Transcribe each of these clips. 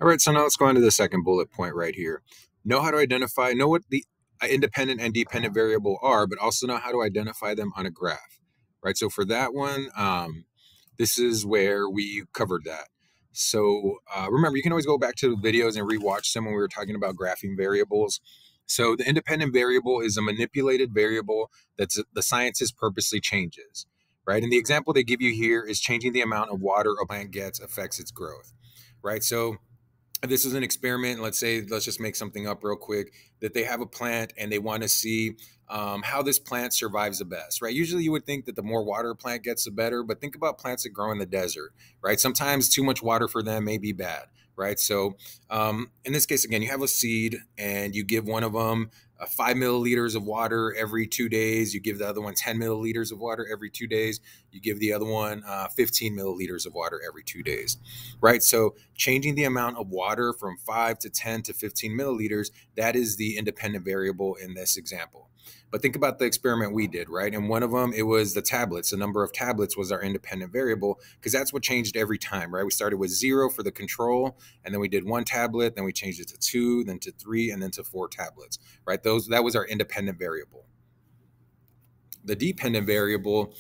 All right, so now let's go on to the second bullet point right here. Know how to identify, know what the independent and dependent variable are, but also know how to identify them on a graph, right? So for that one, this is where we covered that. So remember, you can always go back to the videos and rewatch them when we were talking about graphing variables. So the independent variable is a manipulated variable that's the scientist purposely changes, right? And the example they give you here is changing the amount of water a plant gets affects its growth, right? So this is an experiment. Let's just make something up real quick, that they have a plant and they want to see how this plant survives the best, right? Usually you would think that the more water a plant gets, the better, but think about plants that grow in the desert, right? Sometimes too much water for them may be bad, right? So in this case, again, you have a seed and you give one of them 5 milliliters of water every 2 days. You give the other one 10 milliliters of water every 2 days. You give the other one 15 milliliters of water every 2 days, right? So changing the amount of water from 5 to 10 to 15 milliliters, that is the independent variable in this example. But think about the experiment we did, right? And one of them, it was the tablets. The number of tablets was our independent variable because that's what changed every time, right? We started with 0 for the control, and then we did 1 tablet, then we changed it to 2, then to 3, and then to 4 tablets, right? That was our independent variable. The dependent variable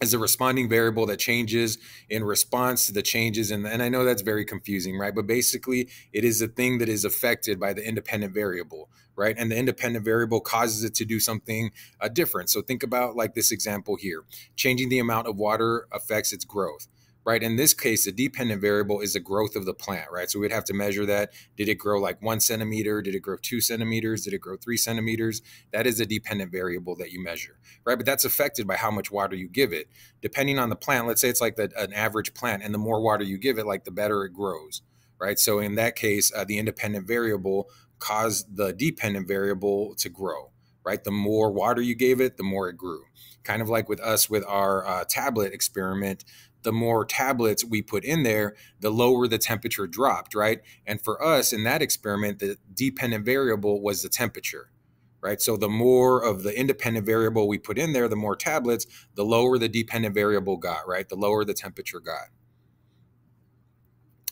is a responding variable that changes in response to the changes. And I know that's very confusing, right? But basically, it is a thing that is affected by the independent variable, right? And the independent variable causes it to do something different. So think about like this example here. Changing the amount of water affects its growth, right? In this case, the dependent variable is the growth of the plant, right? So we'd have to measure that. Did it grow like 1 centimeter? Did it grow 2 centimeters? Did it grow 3 centimeters? That is a dependent variable that you measure, right? But that's affected by how much water you give it. Depending on the plant, let's say it's like an average plant, and the more water you give it, like the better it grows, right? So in that case, the independent variable caused the dependent variable to grow, right? The more water you gave it, the more it grew. Kind of like with us with our tablet experiment, the more tablets we put in there, the lower the temperature dropped, right? And for us in that experiment, the dependent variable was the temperature, right? So the more of the independent variable we put in there, the more tablets, the lower the dependent variable got, right? The lower the temperature got.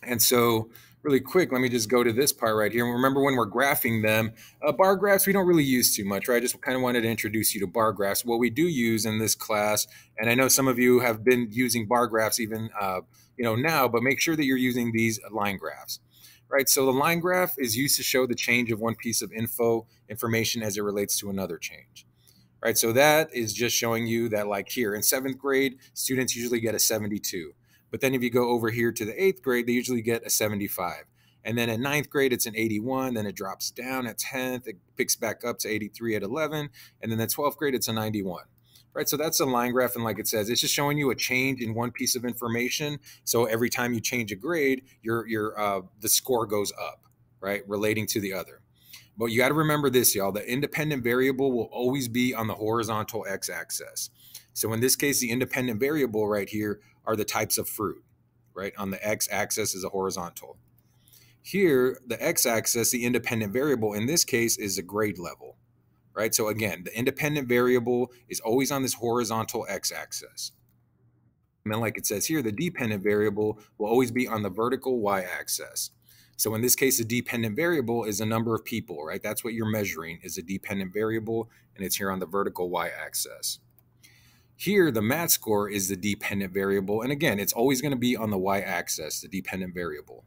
And so really quick, let me just go to this part right here. And remember when we're graphing them, bar graphs, we don't really use too much, right? I just kind of wanted to introduce you to bar graphs. What we do use in this class, and I know some of you have been using bar graphs even, now, but make sure that you're using these line graphs, right? So the line graph is used to show the change of one piece of information as it relates to another change. Right, so that is just showing you that like here in 7th grade, students usually get a 72. But then if you go over here to the 8th grade, they usually get a 75. And then at 9th grade, it's an 81. Then it drops down at 10th. It picks back up to 83 at 11. And then at 12th grade, it's a 91. Right, so that's a line graph. And like it says, it's just showing you a change in one piece of information. So every time you change a grade, the score goes up, right, relating to the other. But you got to remember this, y'all. The independent variable will always be on the horizontal x-axis. So in this case, the independent variable right here are the types of fruit, right? On the x-axis is a horizontal. Here, the x-axis, the independent variable in this case is a grade level, right? So again, the independent variable is always on this horizontal x-axis. And then like it says here, the dependent variable will always be on the vertical y-axis. So in this case, the dependent variable is the number of people, right? That's what you're measuring is a dependent variable, and it's here on the vertical y-axis. Here, the math score is the dependent variable. And again, it's always going to be on the y-axis, the dependent variable.